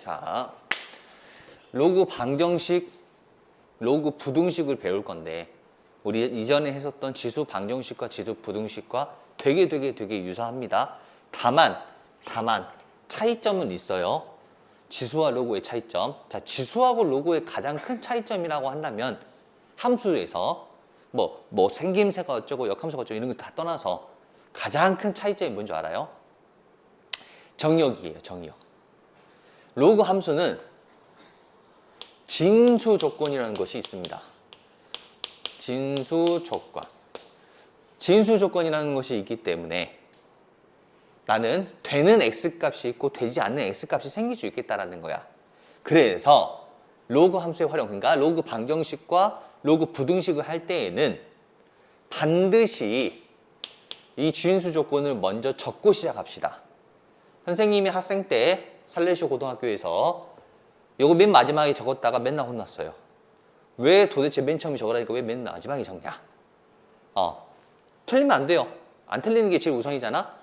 자, 로그 방정식, 로그 부등식을 배울 건데 우리 이전에 했었던 지수 방정식과 지수 부등식과 되게 유사합니다. 다만 차이점은 있어요. 지수와 로그의 차이점. 자, 지수하고 로그의 가장 큰 차이점이라고 한다면 함수에서 뭐 생김새가 어쩌고 역함수가 어쩌고 이런 거 다 떠나서 가장 큰 차이점이 뭔지 알아요? 정역이에요, 정역. 로그 함수는 진수 조건이라는 것이 있습니다. 진수 조건. 진수 조건이라는 것이 있기 때문에 나는 되는 x값이 있고 되지 않는 x값이 생길 수 있겠다라는 거야. 그래서 로그 함수의 활용, 그러니까 로그 방정식과 로그 부등식을 할 때에는 반드시 이 진수 조건을 먼저 적고 시작합시다. 선생님이 학생 때 살레시오 고등학교에서 요거 맨 마지막에 적었다가 맨날 혼났어요. 왜 도대체 맨 처음에 적으라니까 왜 맨 마지막에 적냐? 틀리면 안 돼요. 안 틀리는 게 제일 우선이잖아.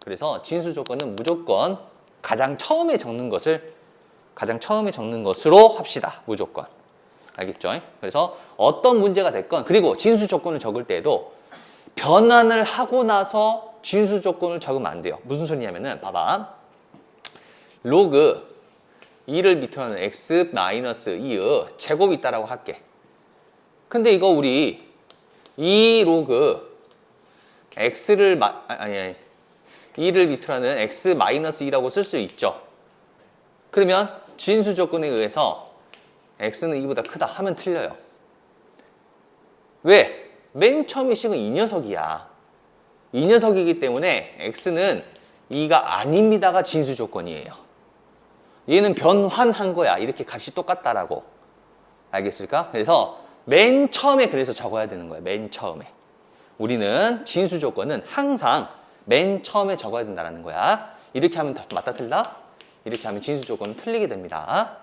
그래서 진수 조건은 무조건 가장 처음에 적는 것으로 합시다. 무조건. 알겠죠? 그래서 어떤 문제가 됐건, 그리고 진수 조건을 적을 때에도 변환을 하고 나서 진수 조건을 적으면 안 돼요. 무슨 소리냐면은 봐봐. 로그 2를 밑으로 하는 x 마이너스 2의 제곱이 있다라고 할게. 근데 이거 우리 이 로그 x를 2를 밑으로 하는 x 마이너스 2라고 쓸 수 있죠. 그러면 진수 조건에 의해서 x는 2보다 크다 하면 틀려요. 왜? 맨 처음에 식은 이 녀석이야. 이 녀석이기 때문에 x는 2가 아닙니다가 진수 조건이에요. 얘는 변환한 거야. 이렇게 값이 똑같다라고. 알겠을까? 그래서 맨 처음에 그래서 적어야 되는 거야. 맨 처음에. 우리는 진수 조건은 항상 맨 처음에 적어야 된다는 거야. 이렇게 하면 맞다 틀다? 이렇게 하면 진수 조건은 틀리게 됩니다.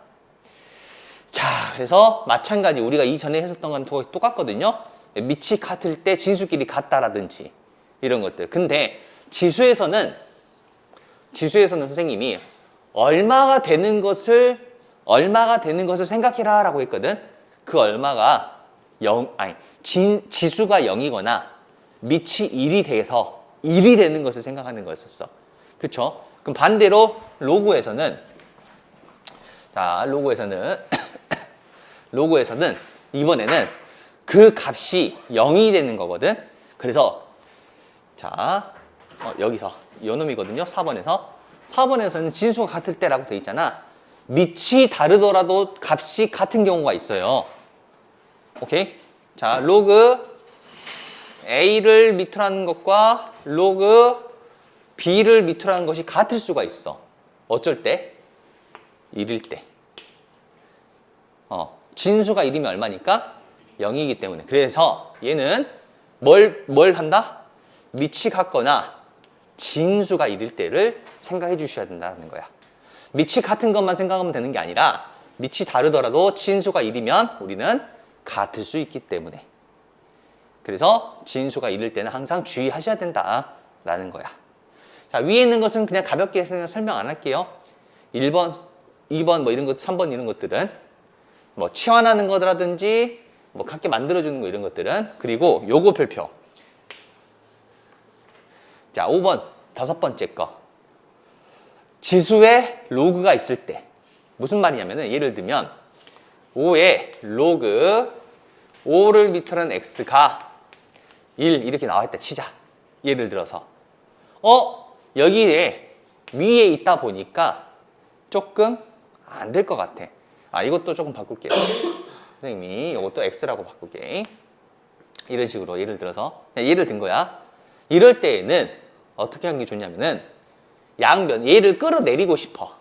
자, 그래서 마찬가지 우리가 이전에 했었던 거랑 똑같거든요. 밑이 같을 때 진수끼리 같다라든지 이런 것들. 근데 지수에서는 선생님이 얼마가 되는 것을 생각해라 라고 했거든. 그 얼마가 지수가 0이거나 밑이 1이 돼서 1이 되는 것을 생각하는 거였었어. 그쵸? 그럼 반대로 로그에서는 이번에는 그 값이 0이 되는 거거든. 그래서 자, 여기서 요 놈이거든요. 4번에서는 진수가 같을 때라고 돼 있잖아. 밑이 다르더라도 값이 같은 경우가 있어요. 오케이? 자, 로그 A를 밑으로 하는 것과 로그 B를 밑으로 하는 것이 같을 수가 있어. 어쩔 때? 1일 때. 진수가 1이면 얼마니까? 0이기 때문에. 그래서 얘는 뭘 한다? 밑이 같거나 진수가 1일 때를 생각해 주셔야 된다는 거야. 밑이 같은 것만 생각하면 되는 게 아니라 밑이 다르더라도 진수가 1이면 우리는 같을 수 있기 때문에. 그래서 진수가 1일 때는 항상 주의하셔야 된다라는 거야. 자, 위에 있는 것은 그냥 가볍게 설명 안 할게요. 1번, 2번 뭐 이런 것, 3번 이런 것들은 뭐 치환하는 거라든지 뭐 같게 만들어주는 거 이런 것들은. 그리고 요거 별표. 자, 5번, 5번째 거. 지수에 로그가 있을 때. 무슨 말이냐면은 예를 들면 5에 로그 5를 밑으로 한 x가 1 이렇게 나와 있다 치자. 예를 들어서 여기에 위에 있다 보니까 조금 안 될 것 같아. 이것도 조금 바꿀게요. 선생님이 이것도 x라고 바꿀게. 이런 식으로 예를 들어서 예를 든 거야. 이럴 때에는 어떻게 하는 게 좋냐면은 양변 얘를 끌어내리고 싶어.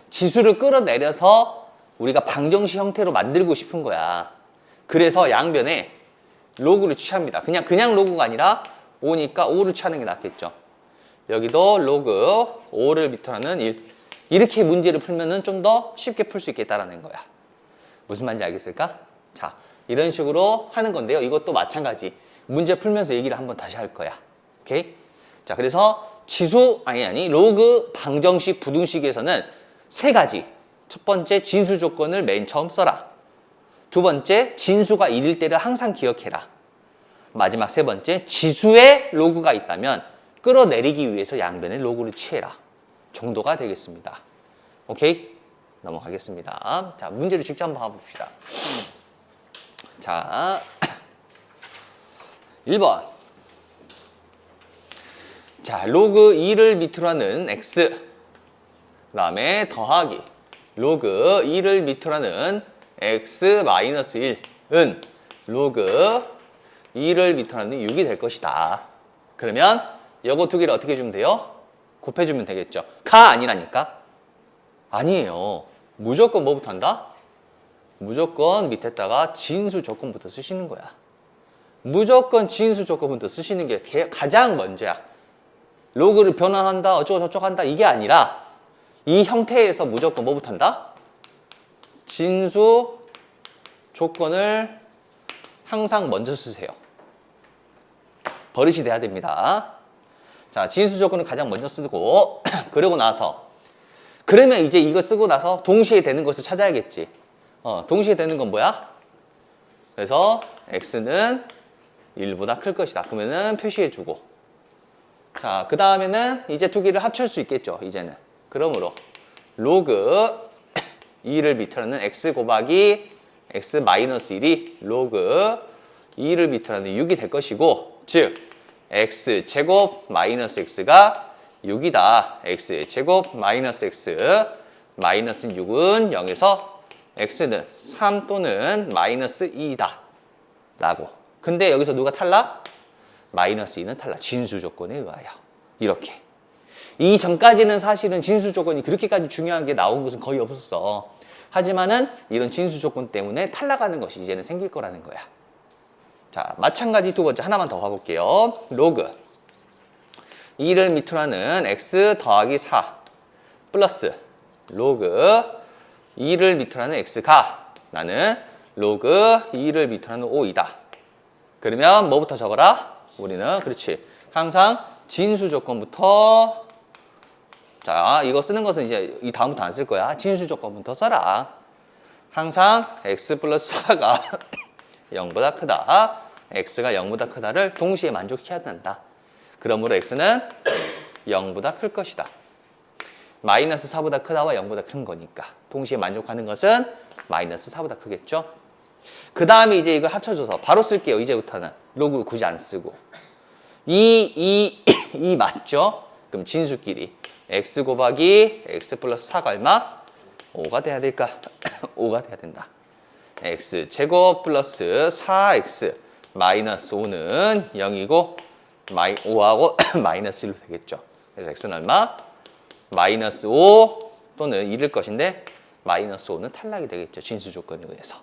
지수를 끌어내려서 우리가 방정식 형태로 만들고 싶은 거야. 그래서 양변에 로그를 취합니다. 그냥 로그가 아니라 5니까 5를 취하는 게 낫겠죠. 여기도 로그 5를 밑으로 하는 1. 이렇게 문제를 풀면은 좀 더 쉽게 풀 수 있겠다라는 거야. 무슨 말인지 알겠을까? 자, 이런 식으로 하는 건데요. 이것도 마찬가지. 문제 풀면서 얘기를 한번 다시 할 거야. 오케이? 자, 그래서 로그 방정식 부등식에서는 세 가지. 첫 번째 진수 조건을 맨 처음 써라. 두 번째 진수가 1일 때를 항상 기억해라. 마지막 세 번째 지수에 로그가 있다면 끌어내리기 위해서 양변에 로그를 취해라. 정도가 되겠습니다. 오케이? 넘어가겠습니다. 자, 문제를 직접 한번 봐봅시다. 자, 1번. 자, 로그 2를 밑으로 하는 x, 그 다음에 더하기 로그 2를 밑으로 하는 x-1은 로그 2를 밑으로 하는 6이 될 것이다. 그러면 요거 두 개를 어떻게 해주면 돼요? 곱해주면 되겠죠. 가 아니라니까? 아니에요. 무조건 뭐부터 한다? 무조건 밑에다가 진수 조건부터 쓰시는 거야. 무조건 진수 조건부터 쓰시는 게 가장 먼저야. 로그를 변환한다, 어쩌고저쩌고 한다, 이게 아니라 이 형태에서 무조건 뭐부터 한다? 진수 조건을 항상 먼저 쓰세요. 버릇이 돼야 됩니다. 자, 진수 조건을 가장 먼저 쓰고 그러고 나서 그러면 이제 이거 쓰고 나서 동시에 되는 것을 찾아야겠지. 동시에 되는 건 뭐야? 그래서 x는 1보다 클 것이다. 그러면은 표시해주고. 자, 그 다음에는 이제 두 개를 합칠 수 있겠죠. 이제는. 그러므로 로그 2를 밑으로 하는 x 곱하기 x-1이 로그 2를 밑으로 하는 6이 될 것이고, 즉 x제곱 마이너스 x가 6이다. x제곱 마이너스 x 마이너스 6은 0에서 x는 3 또는 마이너스 2이다. 라고. 근데 여기서 누가 탈락? 마이너스 2는 탈락. 진수 조건에 의하여. 이렇게. 이 전까지는 사실은 진수 조건이 그렇게까지 중요한 게 나온 것은 거의 없었어. 하지만은 이런 진수 조건 때문에 탈락하는 것이 이제는 생길 거라는 거야. 자, 마찬가지 두 번째 하나만 더 가볼게요. 로그 2를 밑으로 하는 x 더하기 4 플러스 로그 2를 밑으로 하는 x가 나는 로그 2를 밑으로 하는 5이다. 그러면 뭐부터 적어라? 우리는 그렇지. 항상 진수 조건부터. 자, 이거 쓰는 것은 이제 이 다음부터 안 쓸 거야. 진수 조건부터 써라. 항상 x 플러스 4가 0보다 크다. x가 0보다 크다를 동시에 만족해야 된다. 그러므로 x는 0보다 클 것이다. 마이너스 4보다 크다와 0보다 큰 거니까 동시에 만족하는 것은 마이너스 4보다 크겠죠. 그 다음에 이제 이걸 합쳐줘서 바로 쓸게요. 이제부터는 로그를 굳이 안 쓰고. 이 맞죠? 그럼 진수끼리 x 곱하기 x 플러스 4가 얼마? 5가 돼야 될까? 5가 돼야 된다. x 제곱 플러스 4x 마이너스 5는 0이고 5하고 마이너스 1로 되겠죠. 그래서 x는 얼마? 마이너스 5 또는 1일 것인데 마이너스 5는 탈락이 되겠죠. 진수 조건에 의해서.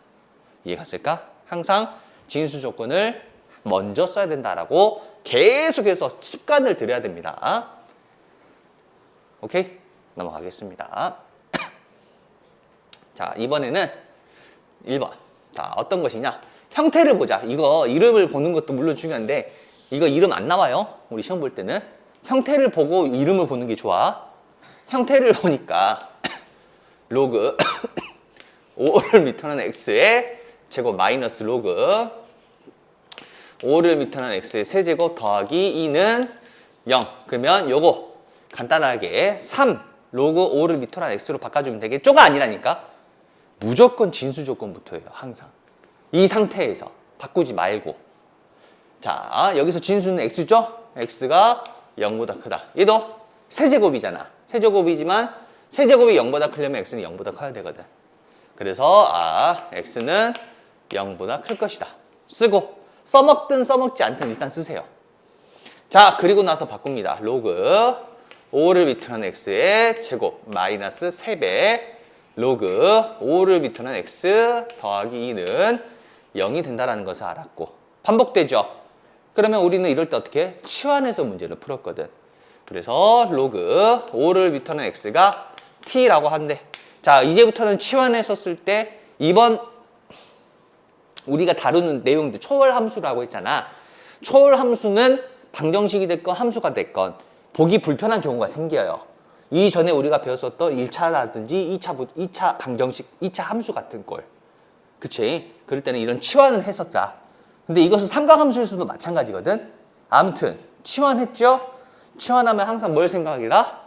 이해갔을까? 항상 진수 조건을 먼저 써야 된다라고 계속해서 습관을 들여야 됩니다. 오케이? 넘어가겠습니다. 자, 이번에는 1번. 자, 어떤 것이냐? 형태를 보자. 이거 이름을 보는 것도 물론 중요한데 이거 이름 안 나와요. 우리 시험 볼 때는. 형태를 보고 이름을 보는 게 좋아. 형태를 보니까 로그 5를 밑으로 하는 x의 제곱 마이너스 로그 5를 밑으로 하는 x의 세제곱 더하기 2는 0. 그러면 요거 간단하게 3 로그 5를 밑으로 하는 x로 바꿔주면 되겠죠가 아니라니까. 무조건 진수 조건부터예요. 항상. 이 상태에서 바꾸지 말고. 자, 여기서 진수는 x죠? x가 0보다 크다. 얘도 세제곱이잖아. 세제곱이지만 세제곱이 0보다 크려면 x는 0보다 커야 되거든. 그래서 x는 0보다 클 것이다. 쓰고 써먹든 써먹지 않든 일단 쓰세요. 자, 그리고 나서 바꿉니다. 로그 5를 밑으로 하는 x의 제곱 마이너스 3배 로그 5를 밑으로 하는 x 더하기 2는 0이 된다는 것을 알았고 반복되죠. 그러면 우리는 이럴 때 어떻게? 치환해서 문제를 풀었거든. 그래서 로그 5를 밑으로 하는 x가 t라고 한대. 자, 이제부터는 치환해서 쓸 때 이번 우리가 다루는 내용들 초월 함수라고 했잖아. 초월 함수는 방정식이 됐건 함수가 됐건 보기 불편한 경우가 생겨요. 이전에 우리가 배웠었던 1차라든지 2차 방정식, 2차 함수 같은 걸. 그치? 그럴 때는 이런 치환을 했었다. 근데 이것은 삼각함수에서도 마찬가지거든. 아무튼 치환했죠? 치환하면 항상 뭘 생각해라?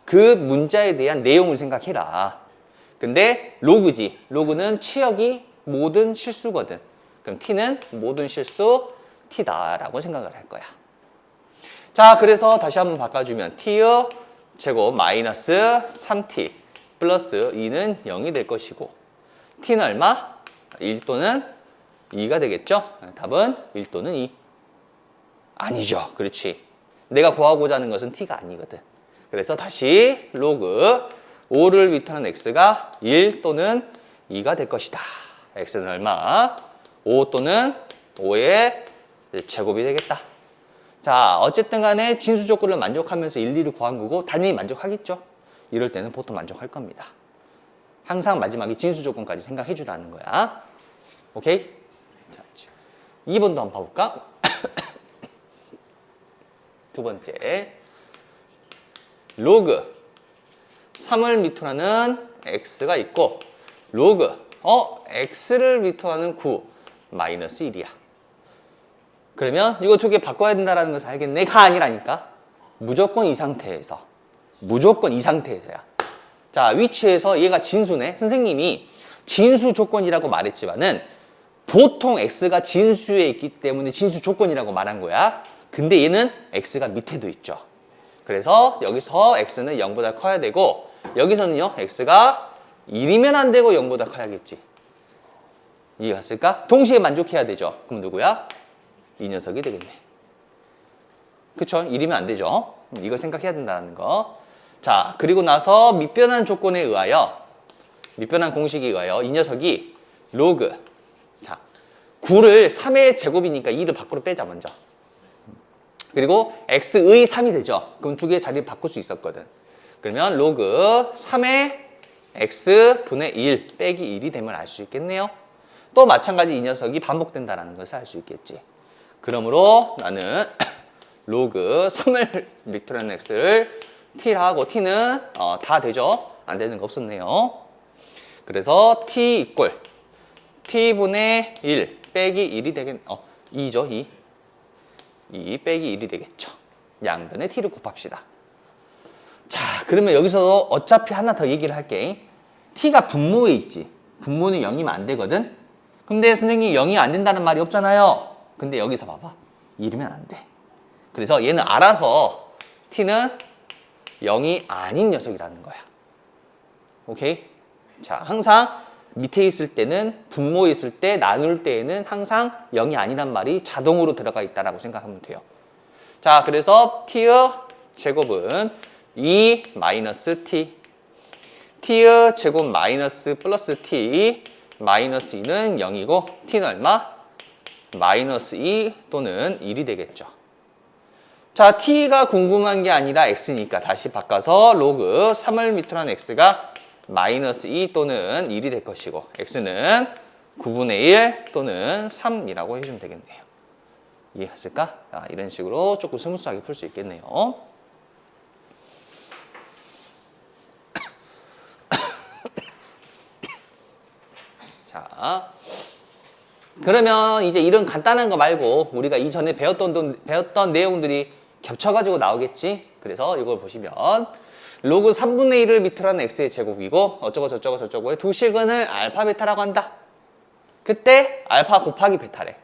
그 문자에 대한 내용을 생각해라. 근데 로그지. 로그는 치역이 모든 실수거든. 그럼 t는 모든 실수 t다라고 생각을 할 거야. 자, 그래서 다시 한번 바꿔주면 t의 제곱 마이너스 3t 플러스 2는 0이 될 것이고 t는 얼마? 1 또는 2가 되겠죠? 답은 1 또는 2. 아니죠. 그렇지. 내가 구하고자 하는 것은 t가 아니거든. 그래서 다시 로그 5를 위탁하는 x가 1 또는 2가 될 것이다. x는 얼마? 5 또는 5의 제곱이 되겠다. 자, 어쨌든 간에 진수 조건을 만족하면서 1, 2를 구한 거고 당연히 만족하겠죠. 이럴 때는 보통 만족할 겁니다. 항상 마지막에 진수 조건까지 생각해 주라는 거야. 오케이? 자, 2번도 한번 봐볼까? 두 번째. 로그 3을 미토하는 x가 있고 로그 x를 미토하는 9 마이너스 1이야. 그러면 이거 두 개 바꿔야 된다는 것을 알겠네. 가 아니라니까. 무조건 이 상태에서. 무조건 이 상태에서야. 자, 위치에서 얘가 진수네. 선생님이 진수 조건이라고 말했지만은 보통 x가 진수에 있기 때문에 진수 조건이라고 말한 거야. 근데 얘는 x가 밑에도 있죠. 그래서 여기서 x는 0보다 커야 되고 여기서는요. x가 1이면 안 되고 0보다 커야겠지. 이해갔을까? 동시에 만족해야 되죠. 그럼 누구야? 이 녀석이 되겠네. 그쵸? 1이면 안 되죠. 이거 생각해야 된다는 거. 자, 그리고 나서 밑변환 조건에 의하여 밑변환 공식에 의하여 이 녀석이 로그 자 9를 3의 제곱이니까 2를 밖으로 빼자 먼저. 그리고 x의 3이 되죠. 그럼 두 개의 자리를 바꿀 수 있었거든. 그러면 로그 3의 x분의 1 빼기 1이 되면 알 수 있겠네요. 또 마찬가지 이 녀석이 반복된다는 것을 알 수 있겠지. 그러므로 나는 로그 3을 미토라는 x를 t하고 t는 다 되죠. 안 되는 거 없었네요. 그래서 t 이꼴 t분의 1 빼기 1이 되겠 2죠. 2 빼기 1이 되겠죠. 양변에 t를 곱합시다. 자, 그러면 여기서 어차피 하나 더 얘기를 할게. t가 분모에 있지. 분모는 0이면 안 되거든. 근데 선생님이 0이 안 된다는 말이 없잖아요. 근데 여기서 봐봐. 이러면 안 돼. 그래서 얘는 알아서 t는 0이 아닌 녀석이라는 거야. 오케이? 자, 항상 밑에 있을 때는 분모에 있을 때 나눌 때에는 항상 0이 아니란 말이 자동으로 들어가 있다라고 생각하면 돼요. 자, 그래서 t의 제곱은 2 마이너스 t t의 제곱 마이너스 플러스 t 마이너스 2는 0이고 t는 얼마? 마이너스 2 또는 1이 되겠죠. 자, t가 궁금한 게 아니라 x니까 다시 바꿔서 로그 3을 미토한 x가 마이너스 2 또는 1이 될 것이고 x는 9분의 1 또는 3이라고 해주면 되겠네요. 이해했을까? 자, 이런 식으로 조금 스무스하게 풀 수 있겠네요. 자, 그러면 이제 이런 간단한 거 말고 우리가 이전에 배웠던 내용들이 겹쳐가지고 나오겠지? 그래서 이걸 보시면 로그 3분의 1을 미토라는 x의 제곱이고 어쩌고 저쩌고 저쩌고의 두 식은을 알파 베타라고 한다. 그때 알파 곱하기 베타래.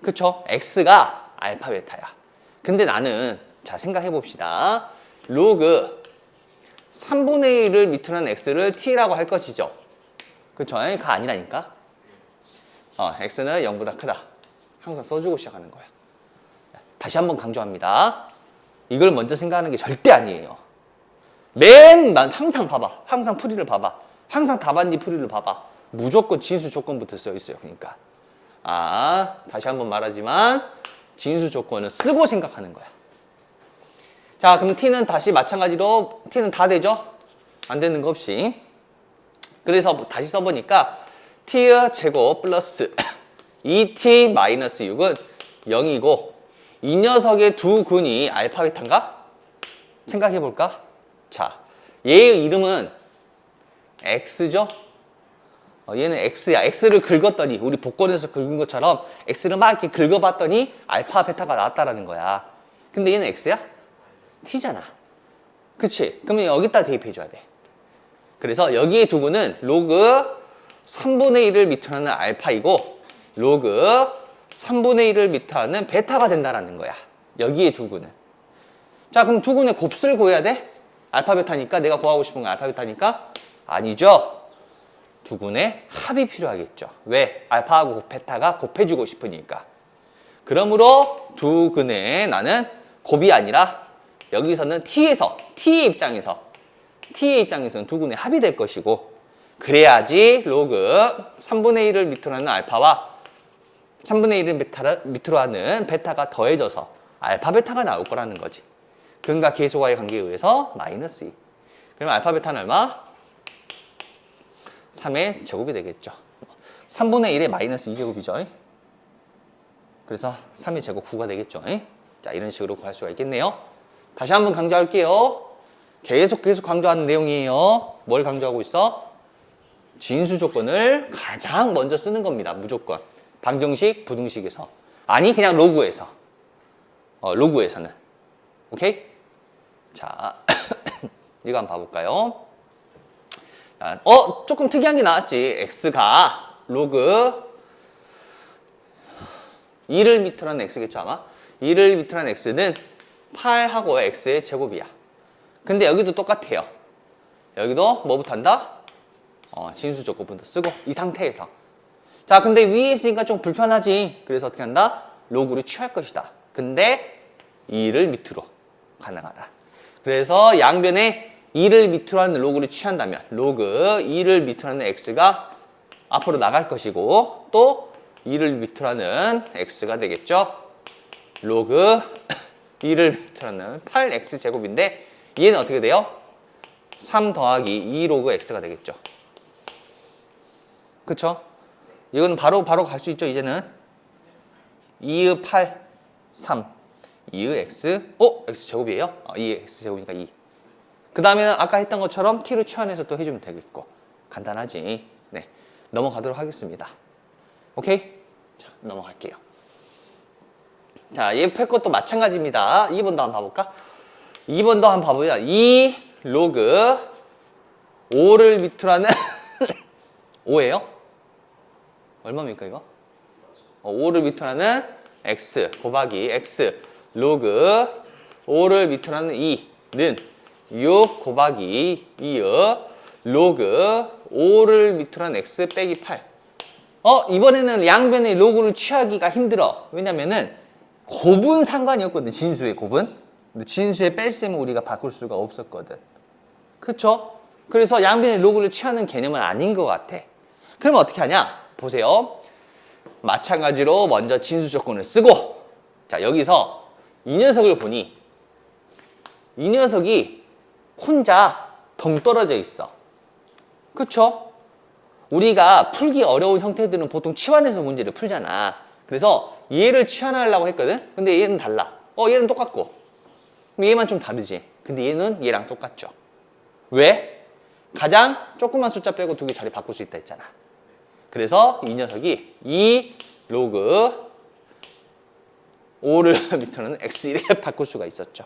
그쵸? x가 알파 베타야. 근데 나는 자 생각해 봅시다. 로그 3분의 1을 미토라는 x를 t라고 할 것이죠. 그쵸? 가 아니라니까. x는 0보다 크다. 항상 써주고 시작하는 거야. 다시 한번 강조합니다. 이걸 먼저 생각하는 게 절대 아니에요. 항상 봐봐. 항상 풀이를 봐봐. 항상 답안지 풀이를 봐봐. 무조건 진수 조건부터 써 있어요. 그러니까. 다시 한번 말하지만 진수 조건을 쓰고 생각하는 거야. 자, 그럼 t는 다시 마찬가지로 t는 다 되죠? 안 되는 거 없이. 그래서 다시 써보니까 t의 제곱 플러스 2t 마이너스 6은 0이고 이 녀석의 두 근이 알파 베타인가? 생각해볼까? 자, 얘의 이름은 x죠? 얘는 x야. x를 긁었더니 우리 복권에서 긁은 것처럼 x를 막 이렇게 긁어봤더니 알파, 베타가 나왔다라는 거야. 근데 얘는 x야? t잖아. 그치? 그러면 여기다 대입해줘야 돼. 그래서 여기에 두고는 로그 3분의 1을 밑으로 하는 알파이고 로그 3분의 1을 밑으로 하는 베타가 된다라는 거야. 여기에 두고는. 자, 그럼 두고의 곱수를 구해야 돼? 알파, 베타니까 내가 구하고 싶은 건 알파, 베타니까? 아니죠. 두근의 합이 필요하겠죠. 왜? 알파하고 베타가 곱해주고 싶으니까. 그러므로 두근의 나는 곱이 아니라 여기서는 t의 입장에서는 두근의 합이 될 것이고 그래야지 로그 3분의 1을 밑으로 하는 알파와 3분의 1을 밑으로 하는 베타가 더해져서 알파, 베타가 나올 거라는 거지. 근과 계수과의 관계에 의해서 마이너스 2. 그러면 알파, 베타는 얼마? 3의 제곱이 되겠죠. 3분의 1의 마이너스 2제곱이죠. 그래서 3의 제곱 9가 되겠죠. 자, 이런 식으로 구할 수가 있겠네요. 다시 한번 강조할게요. 계속 강조하는 내용이에요. 뭘 강조하고 있어? 진수 조건을 가장 먼저 쓰는 겁니다. 무조건. 방정식, 부등식에서. 아니, 그냥 로그에서. 로그에서는. 오케이? 자, 이거 한번 봐볼까요? 조금 특이한 게 나왔지. x가 로그 2를 밑으로 하는 x겠죠, 아마? 2를 밑으로 하는 x는 8하고 x의 제곱이야. 근데 여기도 똑같아요. 여기도 뭐부터 한다? 진수 조건부터 쓰고 이 상태에서. 자, 근데 위에 있으니까 좀 불편하지. 그래서 어떻게 한다? 로그를 취할 것이다. 근데 2를 밑으로 가능하다. 그래서 양변에 2를 밑으로 하는 로그를 취한다면 로그 2를 밑으로 하는 x가 앞으로 나갈 것이고 또 2를 밑으로 하는 x가 되겠죠. 로그 2를 밑으로 하는 8x제곱인데 얘는 어떻게 돼요? 3 더하기 2 로그 x가 되겠죠. 그쵸? 이건 바로 갈 수 있죠. 이제는 2의 8, 3 2의 x, x제곱이에요? 2의 x제곱이니까 2. 그 다음에는 아까 했던 것처럼 t를 취환해서 또 해주면 되겠고 간단하지. 네, 넘어가도록 하겠습니다. 오케이? 자, 넘어갈게요. 자, 옆에 것도 마찬가지입니다. 2번도 한번 봐볼까? 2번도 한번 봐보자. 2 로그 5를 밑으로 하는 5예요? 얼마입니까 이거? 5를 밑으로 하는 x 곱하기 x 로그 5를 밑으로 하는 2는 6 곱하기 2의 로그 5를 밑으로 한 x 빼기 8. 이번에는 양변의 로그를 취하기가 힘들어. 왜냐면은 곱은 상관이 없거든. 진수의 곱은. 근데 진수의 뺄셈은 우리가 바꿀 수가 없었거든. 그쵸? 그래서 양변의 로그를 취하는 개념은 아닌 것 같아. 그러면 어떻게 하냐? 보세요. 마찬가지로 먼저 진수 조건을 쓰고 자, 여기서 이 녀석을 보니 이 녀석이 혼자 덩떨어져 있어. 그쵸? 우리가 풀기 어려운 형태들은 보통 치환해서 문제를 풀잖아. 그래서 얘를 치환하려고 했거든? 근데 얘는 달라. 얘는 똑같고. 얘만 좀 다르지. 근데 얘는 얘랑 똑같죠. 왜? 가장 조그만 숫자 빼고 두 개 자리 바꿀 수 있다 했잖아. 그래서 이 녀석이 2 로그 5를 밑으로는 x1에 바꿀 수가 있었죠.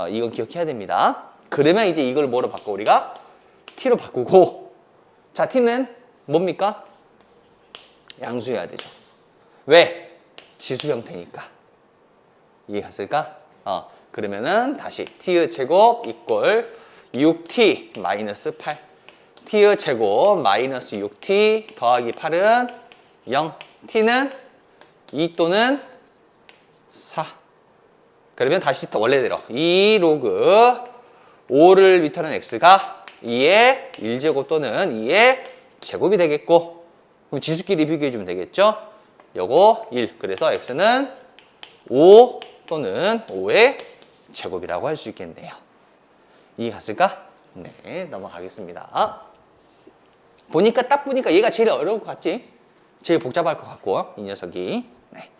이건 기억해야 됩니다. 그러면 이제 이걸 뭐로 바꿔 우리가? t로 바꾸고 자, t는 뭡니까? 양수해야 되죠. 왜? 지수 형태니까. 이해갔을까? 그러면은 다시 t의 제곱 이꼴 6t 마이너스 8 t의 제곱 마이너스 6t 더하기 8은 0 t는 2 또는 4 그러면 다시 원래대로 2 로그 5를 밑으로 하는 x가 2의 1제곱 또는 2의 제곱이 되겠고 그럼 지수끼리 비교해주면 되겠죠? 요거 1 그래서 x는 5 또는 5의 제곱이라고 할 수 있겠네요. 이해갔을까? 네, 넘어가겠습니다. 딱 보니까 얘가 제일 어려울 것 같지? 제일 복잡할 것 같고 이 녀석이. 네.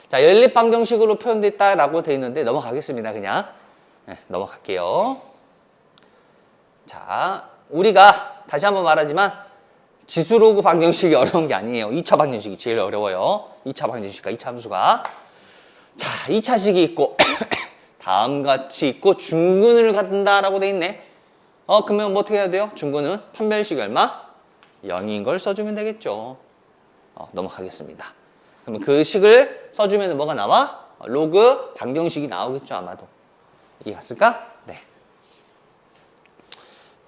자, 연립 방정식으로 표현됐다라고 되어 있는데 넘어가겠습니다. 그냥 넘어갈게요. 자, 우리가 다시 한번 말하지만 지수로그 방정식이 어려운 게 아니에요. 2차 방정식이 제일 어려워요. 2차 방정식과 2차 함수가. 자, 2차식이 있고 다음과 같이 있고 중근을 갖는다라고 돼 있네. 그러면 뭐 어떻게 해야 돼요? 중근은 판별식이 얼마? 0인 걸 써주면 되겠죠. 넘어가겠습니다. 그러면 그 식을 써주면 뭐가 나와? 로그 방정식이 나오겠죠, 아마도. 이해 갔을까? 네.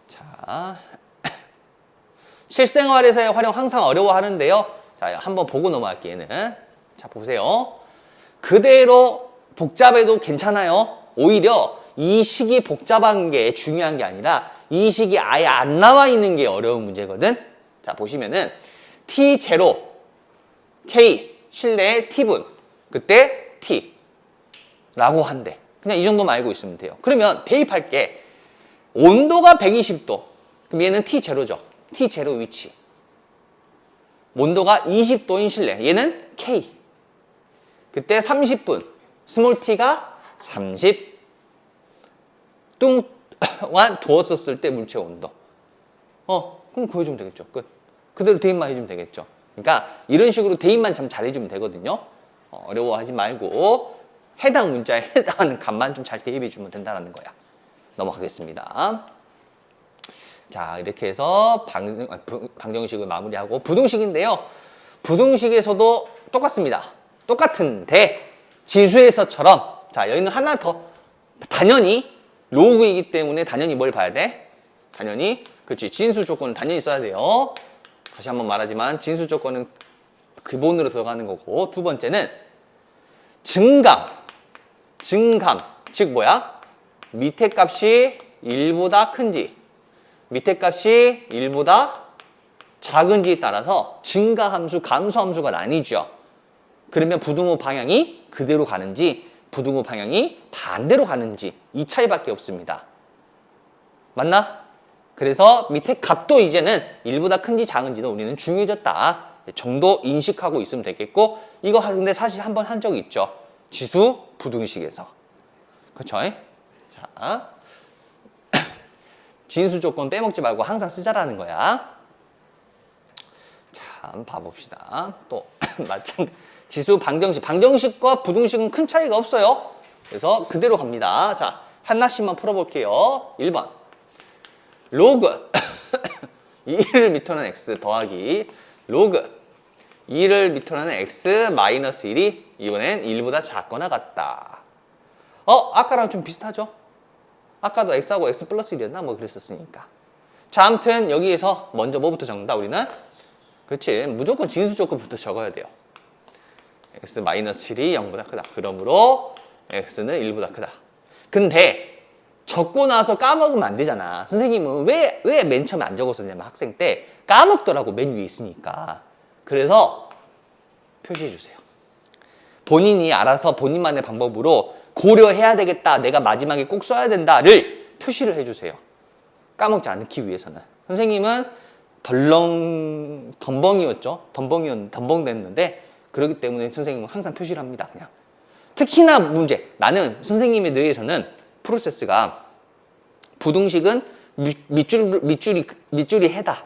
자, 실생활에서의 활용 항상 어려워하는데요. 자, 한번 보고 넘어갈게요, 얘는. 자, 보세요. 그대로 복잡해도 괜찮아요. 오히려 이 식이 복잡한 게 중요한 게 아니라 이 식이 아예 안 나와 있는 게 어려운 문제거든. 자, 보시면은 T0, K, 실내의 T분, 그때 T라고 한대. 그냥 이 정도만 알고 있으면 돼요. 그러면 대입할게. 온도가 120도. 그럼 얘는 T0죠. T0 위치. 온도가 20도인 실내. 얘는 K. 그때 30분. 스몰 t가 30. 동안 두었었을 때 물체 온도. 그럼 구해주면 되겠죠. 끝. 그대로 대입만 해주면 되겠죠. 그러니까 이런 식으로 대입만 참 잘해주면 되거든요. 어려워하지 말고 해당 문자에 해당하는 값만 좀 잘 대입해주면 된다는 거야. 넘어가겠습니다. 자, 이렇게 해서 방정식을 마무리하고 부등식인데요. 부등식에서도 똑같습니다. 똑같은데 지수에서처럼 자, 여기는 하나 더 당연히 로그이기 때문에 당연히 뭘 봐야 돼? 당연히 그렇지. 진수 조건은 당연히 써야 돼요. 다시 한번 말하지만 진수 조건은 기본으로 들어가는 거고 두 번째는 증감, 즉 뭐야? 밑에 값이 1보다 큰지 밑에 값이 1보다 작은지에 따라서 증가함수, 감소함수가 나뉘죠. 그러면 부등호 방향이 그대로 가는지 부등호 방향이 반대로 가는지 이 차이밖에 없습니다. 맞나? 그래서 밑에 값도 이제는 1보다 큰지 작은지는 우리는 중요해졌다 정도 인식하고 있으면 되겠고 이거 근데 사실 한번 한 적이 있죠. 지수 부등식에서. 그렇죠? 자, 진수 조건 빼먹지 말고 항상 쓰자라는 거야. 자, 한번 봐봅시다. 또 마찬가지. 지수 방정식과 부등식은 큰 차이가 없어요. 그래서 그대로 갑니다. 자, 하나씩만 풀어볼게요. 1번. 로그 2를 밑으로는 x 더하기 로그 2를 밑으로는 x 마이너스 1이 이번엔 1보다 작거나 같다. 아까랑 좀 비슷하죠? 아까도 x하고 x 플러스 1이었나? 뭐 그랬었으니까. 자, 아무튼 여기에서 먼저 뭐부터 적는다 우리는? 그렇지. 무조건 진수 조건부터 적어야 돼요. x 마이너스 7이 0보다 크다. 그러므로 x는 1보다 크다. 근데 적고 나서 까먹으면 안 되잖아. 선생님은 왜 맨 처음에 안 적었었냐면 학생 때 까먹더라고. 맨 위에 있으니까. 그래서 표시해 주세요. 본인이 알아서 본인만의 방법으로 고려해야 되겠다. 내가 마지막에 꼭 써야 된다를 표시를 해주세요. 까먹지 않기 위해서는. 선생님은 덤벙이었죠. 덤벙됐는데 그렇기 때문에 선생님은 항상 표시를 합니다. 그냥. 특히나 문제. 나는 선생님에 대해서는 프로세스가 부등식은 밑줄이 해다.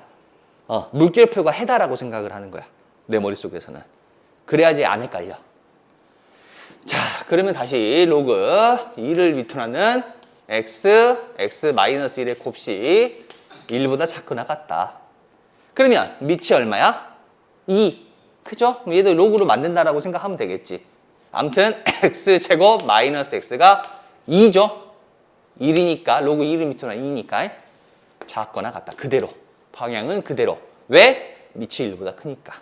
물결표가 해다라고 생각을 하는 거야. 내 머릿속에서는. 그래야지 안 헷갈려. 자, 그러면 다시 로그 2를 밑으로 하는 x 마이너스 1의 곱식 1보다 작거나 같다. 그러면 밑이 얼마야? 2. 그죠? 얘도 로그로 만든다라고 생각하면 되겠지. 아무튼 x제곱 마이너스 x가 2죠. 1이니까 로그 1을 밑으로 하는 2니까 작거나 같다. 그대로. 방향은 그대로. 왜? 밑이 1보다 크니까.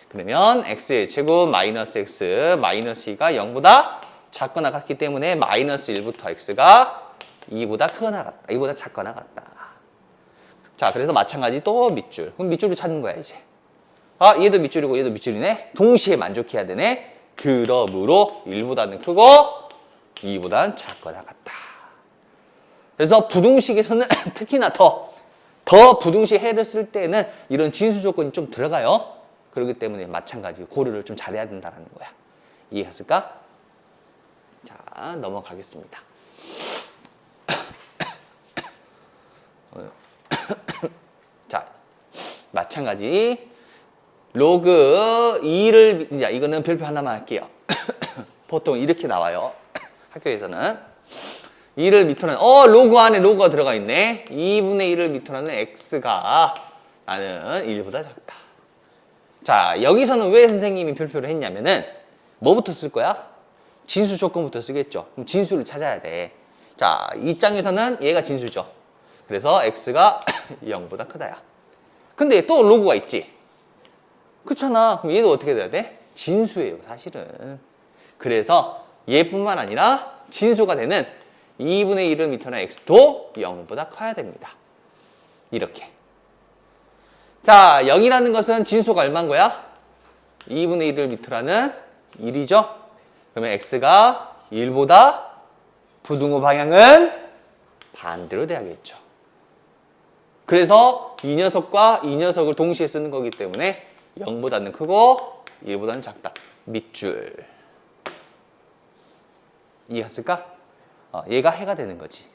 그러면 x의 제곱 마이너스 x 마이너스 2가 0보다 작거나 같기 때문에 마이너스 1부터 x가 2보다 크거나 같다. 2보다 작거나 같다. 자, 그래서 마찬가지 또 밑줄. 그럼 밑줄을 찾는 거야 이제. 얘도 밑줄이고 얘도 밑줄이네. 동시에 만족해야 되네. 그러므로 1보다는 크고 2보다는 작거나 같다. 그래서 부등식에서는 특히나 더 부등식 해를 쓸 때는 이런 진수 조건이 좀 들어가요. 그렇기 때문에 마찬가지 고려를 좀 잘해야 된다는 거야. 이해했을까? 자, 넘어가겠습니다. 자, 마찬가지 로그 2를 이거는 별표 하나만 할게요. 보통 이렇게 나와요. 학교에서는 2를 밑으로 로그 안에 로그가 들어가 있네. 2분의 1을 밑으로 하는 x가 나는 1보다 작다. 자, 여기서는 왜 선생님이 별표를 했냐면은 뭐부터 쓸 거야? 진수 조건부터 쓰겠죠. 그럼 진수를 찾아야 돼. 자, 이 장에서는 얘가 진수죠. 그래서 x가 0보다 크다야. 근데 또 로그가 있지. 그렇잖아. 그럼 얘도 어떻게 돼야 돼? 진수예요, 사실은. 그래서 얘뿐만 아니라 진수가 되는 2분의 1을 밑으로 하는 x도 0보다 커야 됩니다. 이렇게. 자, 0이라는 것은 진수가 얼마인 거야? 2분의 1을 밑으로 하는 1이죠. 그러면 x가 1보다 부등호 방향은 반대로 돼야겠죠. 그래서 이 녀석과 이 녀석을 동시에 쓰는 거기 때문에 0보다는 크고 1보다는 작다. 밑줄. 이해했을까? 얘가 해가 되는 거지.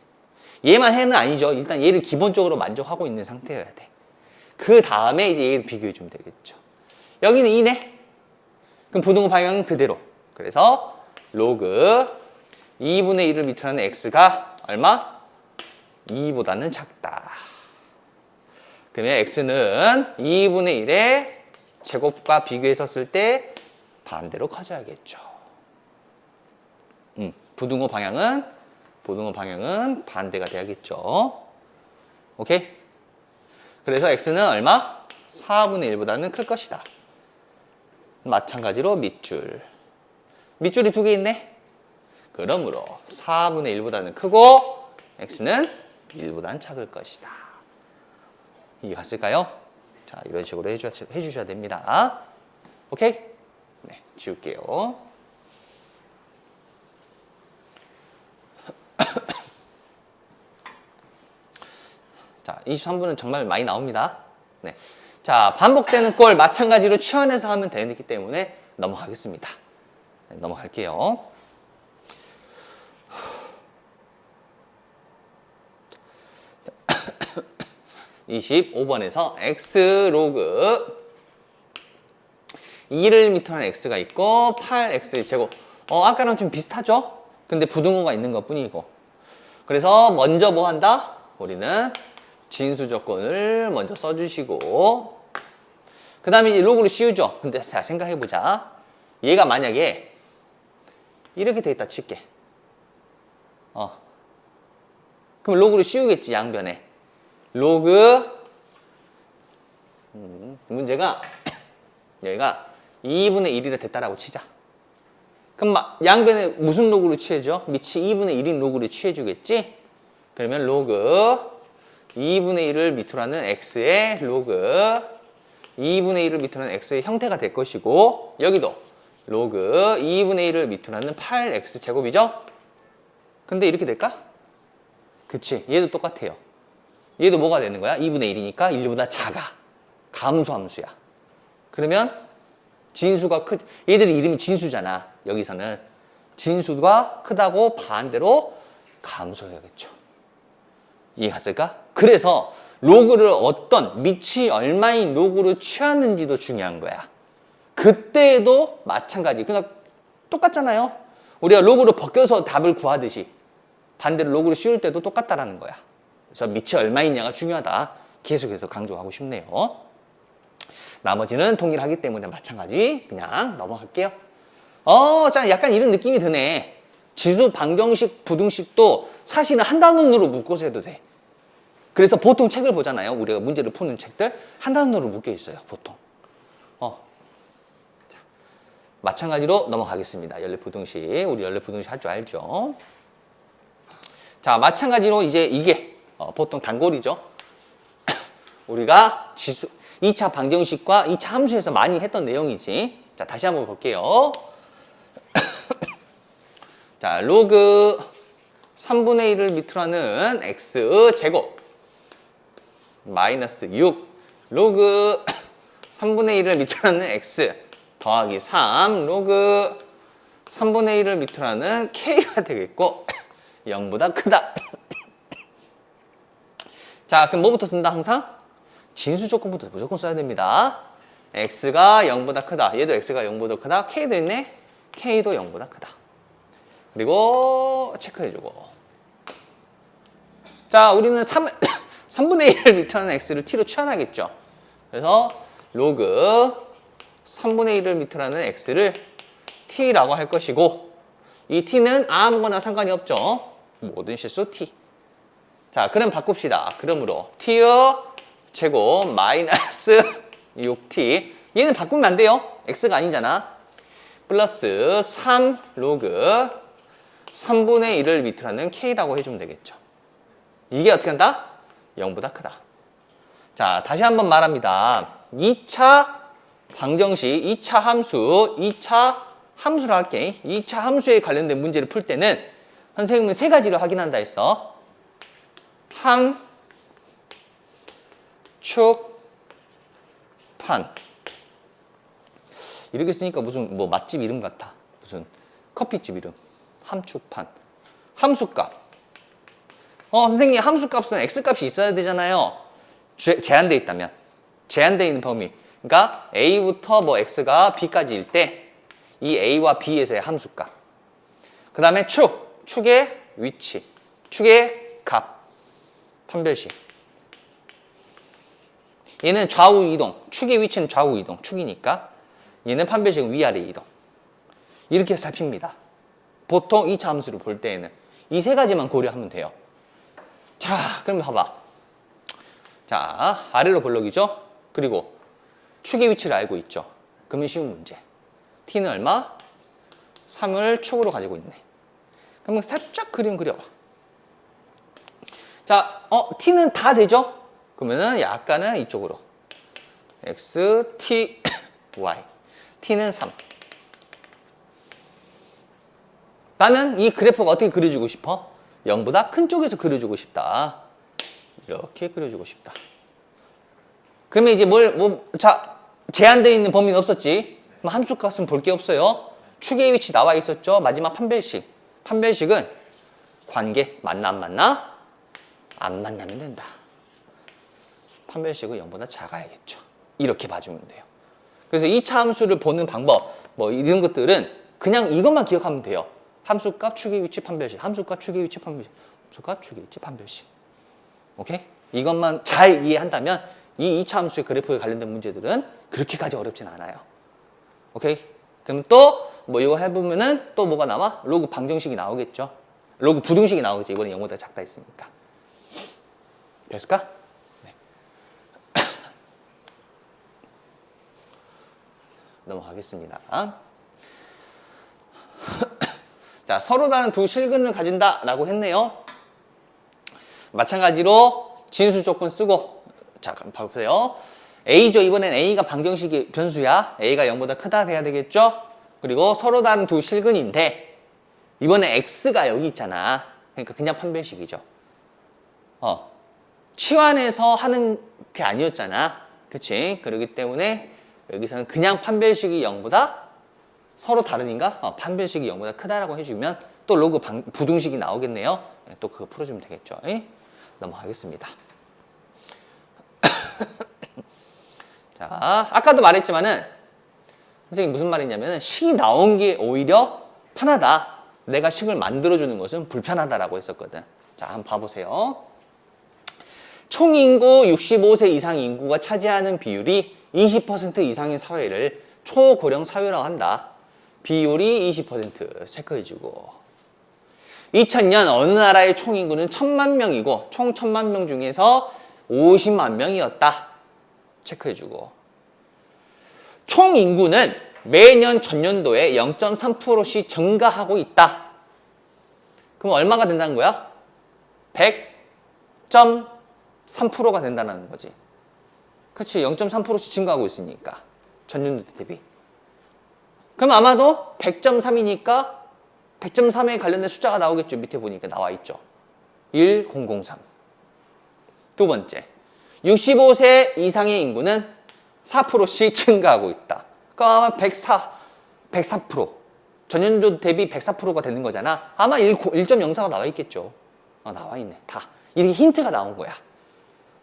얘만 해는 아니죠. 일단 얘를 기본적으로 만족하고 있는 상태여야 돼. 그 다음에 이제 얘를 비교해 주면 되겠죠. 여기는 2네. 그럼 부등호 방향은 그대로. 그래서 로그 2분의 1을 밑으로 하는 x가 얼마? 2보다는 작다. 그러면 x는 2분의 1의 제곱과 비교해서 쓸 때 반대로 커져야겠죠. 부등호 방향은 반대가 돼야겠죠. 오케이? 그래서 x는 얼마? 4분의 1보다는 클 것이다. 마찬가지로 밑줄. 밑줄이 두 개 있네. 그러므로 4분의 1보다는 크고 x는 1보다는 작을 것이다. 이해갔을까요? 자, 이런 식으로 해주셔야 됩니다. 오케이? 네, 지울게요. 자, 23분은 정말 많이 나옵니다. 네. 자, 반복되는 꼴 마찬가지로 치환해서 하면 되기 때문에 넘어가겠습니다. 네, 넘어갈게요. 자, 25번에서 x 로그 2를 밑으로 한 x가 있고 8x 제곱. 아까랑 좀 비슷하죠? 근데 부등호가 있는 것 뿐이고. 그래서 먼저 뭐 한다? 우리는 진수 조건을 먼저 써주시고 그 다음에 이제 로그를 씌우죠. 근데 자, 생각해보자. 얘가 만약에 이렇게 돼 있다 칠게. 그럼 로그를 씌우겠지, 양변에. 로그 문제가 여기가 2분의 1이라 됐다라고 치자. 그럼 양변에 무슨 로그를 취해줘? 밑이 2분의 1인 로그를 취해주겠지? 그러면 로그 2분의 1을 밑으로 하는 x의 로그 2분의 1을 밑으로 하는 x의 형태가 될 것이고 여기도 로그 2분의 1을 밑으로 하는 8x 제곱이죠? 근데 이렇게 될까? 그치, 얘도 똑같아요. 얘도 뭐가 되는 거야? 2분의 1이니까 1보다 작아. 감소함수야. 그러면 진수가 얘들이 이름이 진수잖아. 여기서는 진수가 크다고 반대로 감소해야겠죠. 이해갔을까? 그래서 로그를 어떤 밑이 얼마인 로그를 취하는지도 중요한 거야. 그때도 마찬가지. 그러니까 똑같잖아요. 우리가 로그를 벗겨서 답을 구하듯이 반대로 로그를 씌울 때도 똑같다라는 거야. 그래서 밑이 얼마이냐가 중요하다. 계속해서 강조하고 싶네요. 나머지는 동일하기 때문에 마찬가지. 그냥 넘어갈게요. 자, 약간 이런 느낌이 드네. 지수, 방정식, 부등식도 사실은 한 단원으로 묶어서 해도 돼. 그래서 보통 책을 보잖아요. 우리가 문제를 푸는 책들 한 단원으로 묶여 있어요. 보통. 자, 마찬가지로 넘어가겠습니다. 연립부등식. 우리 연립부등식 할 줄 알죠? 자, 마찬가지로 이제 이게 보통 단골이죠. 우리가 지수 2차 방정식과 2차 함수에서 많이 했던 내용이지. 자, 다시 한번 볼게요. 자, 로그 3분의 1을 밑으로 하는 x 제곱 마이너스 6 로그 3분의 1을 밑으로 하는 x 더하기 3 로그 3분의 1을 밑으로 하는 K가 되겠고 0보다 크다. 자, 그럼 뭐부터 쓴다 항상? 진수 조건부터 무조건 써야 됩니다. x가 0보다 크다. 얘도 x가 0보다 크다. k도 있네. k도 0보다 크다. 그리고 체크해주고. 자, 우리는 3분의 1을 밑으로 하는 x를 t로 취환하겠죠. 그래서 로그 3분의 1을 밑으로 하는 x를 t라고 할 것이고, 이 t는 아무거나 상관이 없죠. 모든 실수 t. 자, 그럼 바꿉시다. 그러므로 t의 제곱 마이너스 6t. 얘는 바꾸면 안 돼요. x가 아니잖아. 플러스 3 로그 3분의 1을 밑으로 하는 k라고 해주면 되겠죠. 이게 어떻게 한다? 0보다 크다. 자, 다시 한번 말합니다. 2차 방정식, 2차 함수, 2차 함수로 할게. 2차 함수에 관련된 문제를 풀 때는 선생님은 세 가지를 확인한다 했어. 함, 축, 판. 이렇게 쓰니까 무슨 뭐 맛집 이름 같아. 무슨 커피집 이름. 함축판. 함수값. 선생님 함수값은 x값이 있어야 되잖아요. 제한되어 있다면. 제한되어 있는 범위. 그러니까 a부터 뭐 x가 b까지일 때 이 a와 b에서의 함수값. 그 다음에 축. 축의 위치. 축의 값. 판별식. 얘는 좌우 이동. 축의 위치는 좌우 이동. 축이니까. 얘는 판별식은 위아래 이동. 이렇게 살핍니다. 보통 2차 함수를 볼 때에는 이 세 가지만 고려하면 돼요. 자, 그럼 봐봐. 자, 아래로 볼록이죠? 그리고 축의 위치를 알고 있죠? 그러면 쉬운 문제. t는 얼마? 3을 축으로 가지고 있네. 그러면 살짝 그림 그려봐. 자, t는 다 되죠? 그러면은 약간은 이쪽으로. x, t, y. t는 3. 나는 이 그래프가 어떻게 그려주고 싶어? 0보다 큰 쪽에서 그려주고 싶다. 이렇게 그려주고 싶다. 그러면 이제 자, 제한되어 있는 범위는 없었지? 그럼 함수값은 볼 게 없어요. 축의 위치 나와 있었죠? 마지막 판별식. 판별식은 관계, 맞나 안 맞나? 안 만나면 된다. 판별식은 0보다 작아야겠죠. 이렇게 봐주면 돼요. 그래서 2차 함수를 보는 방법, 뭐 이런 것들은 그냥 이것만 기억하면 돼요. 함수값, 축의 위치, 판별식. 함수값, 축의 위치, 판별식. 함수값, 축의 위치, 판별식. 오케이? 이것만 잘 이해한다면 이 2차 함수의 그래프에 관련된 문제들은 그렇게까지 어렵진 않아요. 오케이? 그럼 또 뭐 이거 해보면은 또 뭐가 나와? 로그 방정식이 나오겠죠. 로그 부등식이 나오겠죠. 이번에 0보다 작다 했으니까. 됐을까? 네. 넘어가겠습니다. 자, 서로 다른 두 실근을 가진다라고 했네요. 마찬가지로 진수 조건 쓰고, 자, 봐보세요. A죠. 이번엔 A가 방정식의 변수야. A가 0보다 크다 돼야 되겠죠? 그리고 서로 다른 두 실근인데, 이번에 X가 여기 있잖아. 그러니까 그냥 판별식이죠. 치환해서 하는 게 아니었잖아. 그치? 그렇기 때문에 여기서는 그냥 판별식이 0보다 서로 다른인가? 판별식이 0보다 크다라고 해주면 또 로그 부등식이 나오겠네요. 또 그거 풀어주면 되겠죠. 넘어가겠습니다. 자, 아까도 말했지만은 선생님 무슨 말이냐면은 식이 나온 게 오히려 편하다. 내가 식을 만들어주는 것은 불편하다라고 했었거든. 자, 한번 봐보세요. 총 인구 65세 이상 인구가 차지하는 비율이 20% 이상인 사회를 초고령 사회라고 한다. 비율이 20% 체크해주고. 2000년 어느 나라의 총 인구는 1000만 명이고 총 1000만 명 중에서 50만 명이었다. 체크해주고. 총 인구는 매년 전년도에 0.3%씩 증가하고 있다. 그럼 얼마가 된다는 거야? 100.3%가 된다는 거지. 그렇지. 0.3%씩 증가하고 있으니까. 전년도 대비. 그럼 아마도 100.3이니까 100.3에 관련된 숫자가 나오겠죠. 밑에 보니까 나와 있죠. 1003. 두 번째. 65세 이상의 인구는 4%씩 증가하고 있다. 그럼 아마 104%. 전년도 대비 104%가 되는 거잖아. 아마 1.04가 나와 있겠죠. 나와 있네. 다. 이렇게 힌트가 나온 거야.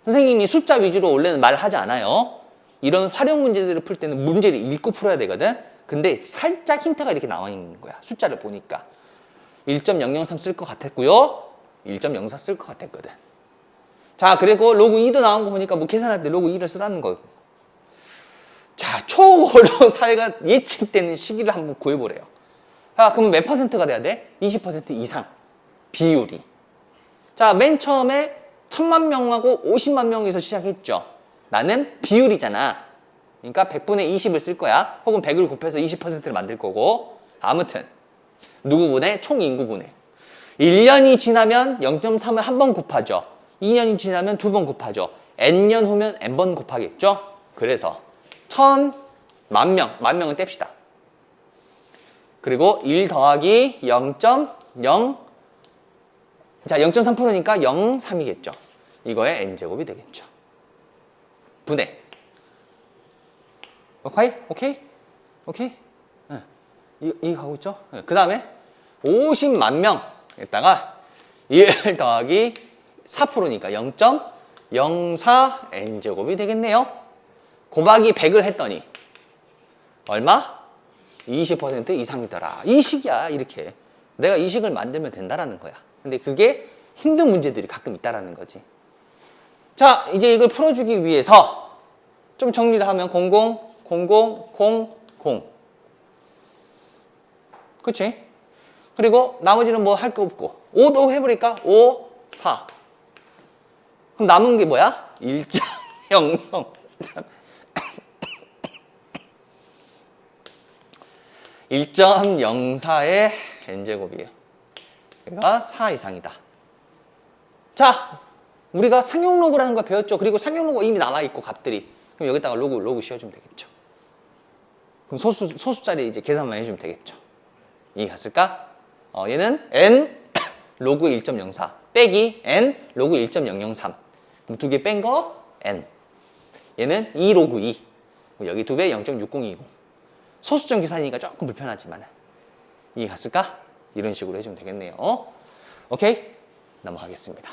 선생님이 숫자 위주로 원래는 말하지 않아요. 이런 활용 문제들을 풀 때는 문제를 읽고 풀어야 되거든. 근데 살짝 힌트가 이렇게 나와 있는 거야. 숫자를 보니까. 1.003 쓸 것 같았고요. 1.04 쓸 것 같았거든. 자, 그리고 로그 2도 나온 거 보니까 뭐 계산할 때 로그 2를 쓰라는 거. 자, 초고로 사회가 예측되는 시기를 한번 구해보래요. 자, 그럼 몇 퍼센트가 돼야 돼? 20% 이상. 비율이. 자, 맨 처음에 1000만 명하고 50만 명에서 시작했죠. 나는 비율이잖아. 그러니까 100분의 20을 쓸 거야. 혹은 100을 곱해서 20%를 만들 거고. 아무튼 누구분의 총인구분의 1년이 지나면 0.3을 한 번 곱하죠. 2년이 지나면 2번 곱하죠. n년 후면 n번 곱하겠죠. 그래서 1000만 명, 만 명은 뗍시다. 그리고 1 더하기 0.0 자, 0.3%니까 0.3이겠죠. 이거의 n제곱이 되겠죠. 분해. 오케이? 이거 하고 있죠? 그 다음에 50만 명에다가 1 더하기 4%니까 0.04 n제곱이 되겠네요. 곱하기 100을 했더니 얼마? 20% 이상이더라. 이 식이야. 이렇게 내가 이 식을 만들면 된다라는 거야. 근데 그게 힘든 문제들이 가끔 있다라는 거지. 자, 이제 이걸 풀어주기 위해서 좀 정리를 하면 00, 00, 00 그치? 그리고 나머지는 뭐 할 거 없고 5도 해버릴까? 5, 4 그럼 남은 게 뭐야? 1.00 1.04의 n제곱이에요. 그러니까 4 이상이다. 자, 우리가 상용 로그라는 걸 배웠죠. 그리고 상용 로그 이미 남아있고 값들이. 그럼 여기다가 로그 씌워주면 되겠죠. 그럼 소수짜리 이제 계산만 해주면 되겠죠. 이해갔을까? 얘는 n 로그 1.04 빼기 n 로그 1.003. 그럼 두 개 뺀 거 n. 얘는 2 로그 2. 여기 두 배 0.6020. 소수점 계산이니까 조금 불편하지만 이해갔을까? 이런 식으로 해주면 되겠네요. 오케이? 넘어가겠습니다.